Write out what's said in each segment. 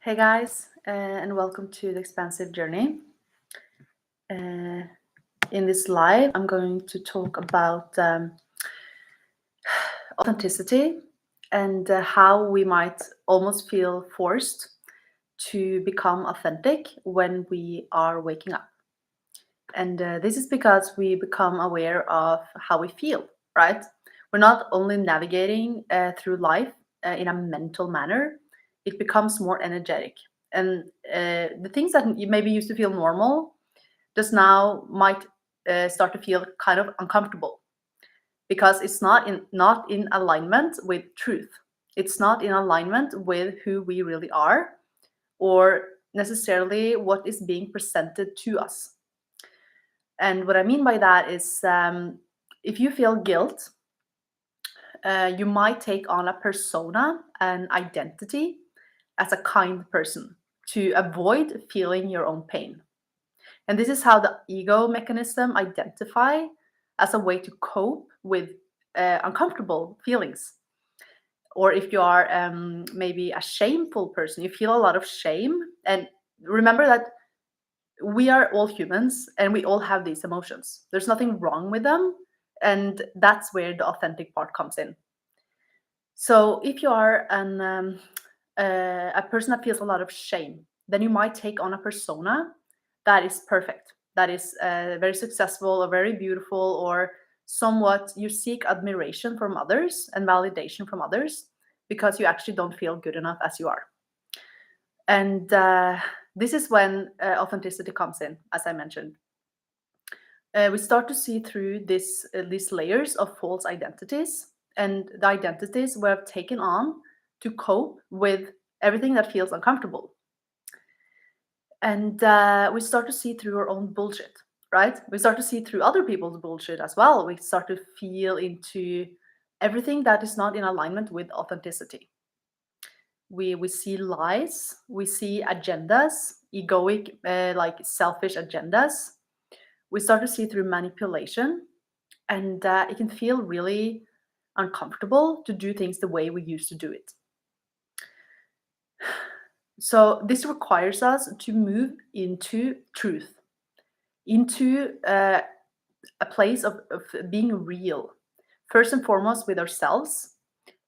Hey guys, and welcome to the Expansive Journey. In this live, I'm going to talk about authenticity and how we might almost feel forced to become authentic when we are waking up. And this is because we become aware of how we feel, right? We're not only navigating through life in a mental manner, it becomes more energetic. And the things that you maybe used to feel normal just now might start to feel kind of uncomfortable because it's not in alignment with truth. It's not in alignment with who we really are or necessarily what is being presented to us. And what I mean by that is if you feel guilt, you might take on a persona, an identity, as a kind person to avoid feeling your own pain. And this is how the ego mechanism identify as a way to cope with uncomfortable feelings. Or if you are maybe a shameful person, you feel a lot of shame. And remember that we are all humans and we all have these emotions. There's nothing wrong with them. And that's where the authentic part comes in. So if you are a person that feels a lot of shame, then you might take on a persona that is perfect, that is very successful or very beautiful, or somewhat you seek admiration from others and validation from others because you actually don't feel good enough as you are. And this is when authenticity comes in, as I mentioned. We start to see through these layers of false identities and the identities we have taken on to cope with everything that feels uncomfortable. And we start to see through our own bullshit, right? We start to see through other people's bullshit as well. We start to feel into everything that is not in alignment with authenticity. We see lies, we see agendas, egoic, like selfish agendas. We start to see through manipulation, and it can feel really uncomfortable to do things the way we used to do it. So this requires us to move into truth, into a place of being real, first and foremost with ourselves.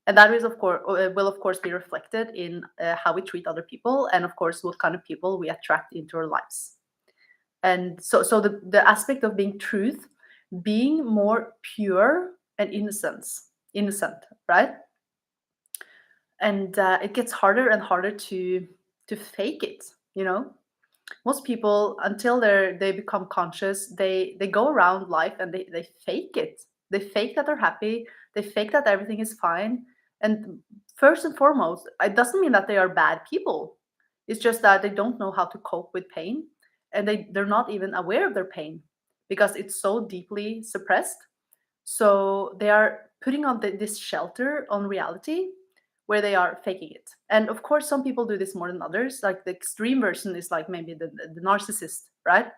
And that is, of course, will of course be reflected in how we treat other people, and of course what kind of people we attract into our lives. And so the aspect of being truth, being more pure and innocent, right? And it gets harder and harder to fake it. You know, most people until they become conscious, they go around life and they fake it. They fake that they're happy. They fake that everything is fine. And first and foremost, it doesn't mean that they are bad people. It's just that they don't know how to cope with pain, and they're not even aware of their pain because it's so deeply suppressed. So they are putting on this shelter on reality where they are faking it. And of course, some people do this more than others. Like the extreme version is like maybe the narcissist, right?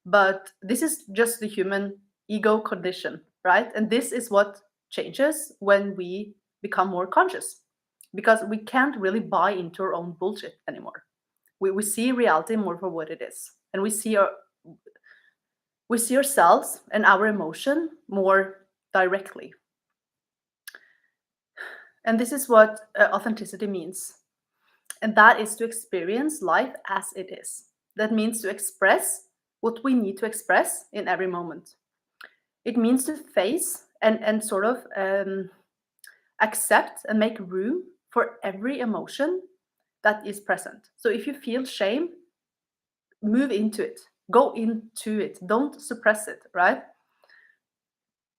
But this is just the human ego condition, right? And this is what changes when we become more conscious because we can't really buy into our own bullshit anymore. We see reality more for what it is. And we see ourselves and our emotion more directly. And this is what authenticity means. And that is to experience life as it is. That means to express what we need to express in every moment. It means to face and sort of accept and make room for every emotion that is present. So if you feel shame, move into it, go into it, don't suppress it, right?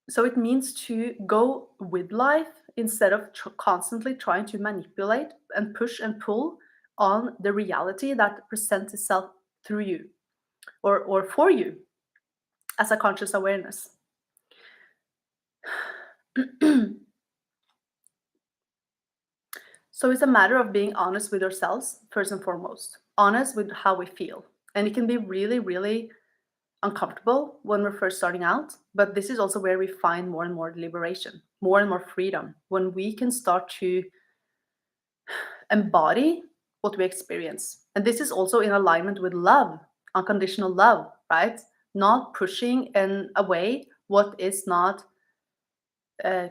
So it means to go with life instead of constantly trying to manipulate and push and pull on the reality that presents itself through you or for you as a conscious awareness. So it's a matter of being honest with ourselves, first and foremost, honest with how we feel. And it can be really, really uncomfortable when we're first starting out, but this is also where we find more and more liberation, more and more freedom, when we can start to embody what we experience. And this is also in alignment with love, unconditional love, right? Not pushing in away what is not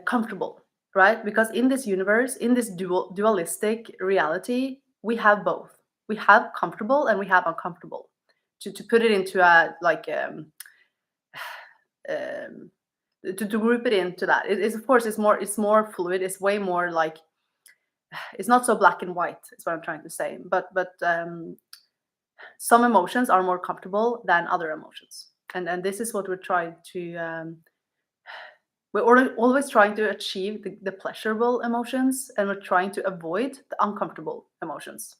comfortable, right? Because in this universe, in this dualistic reality, we have both. We have comfortable and we have uncomfortable. To put it into a like um, to group it into that, it is, of course, it's more fluid. It's way more like, it's not so black and white. Is what I'm trying to say. But some emotions are more comfortable than other emotions, and this is what we're trying to. We're always trying to achieve the pleasurable emotions, and we're trying to avoid the uncomfortable emotions.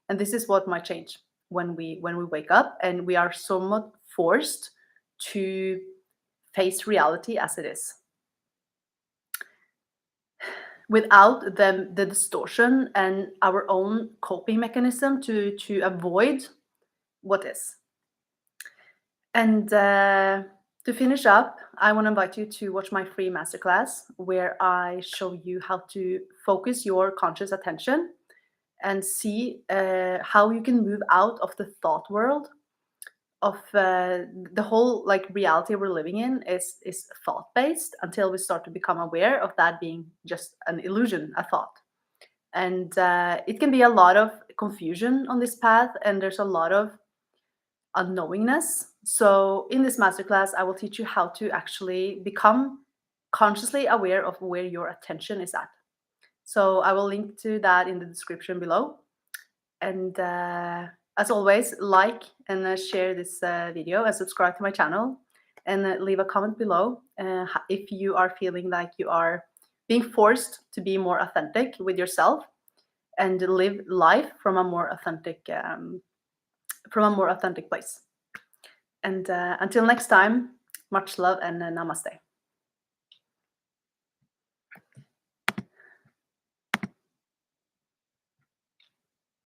And this is what might change when we wake up and we are somewhat forced to face reality as it is, without the distortion and our own coping mechanism to avoid what is. And to finish up, I want to invite you to watch my free masterclass where I show you how to focus your conscious attention and see how you can move out of the thought world of the whole like reality we're living in is thought based, until we start to become aware of that being just an illusion, a thought. And it can be a lot of confusion on this path, and there's a lot of unknowingness. So in this masterclass, I will teach you how to actually become consciously aware of where your attention is at. So I will link to that in the description below. And as always, like and share this video and subscribe to my channel, and leave a comment below if you are feeling like you are being forced to be more authentic with yourself and live life from a more authentic place. And until next time, much love and namaste.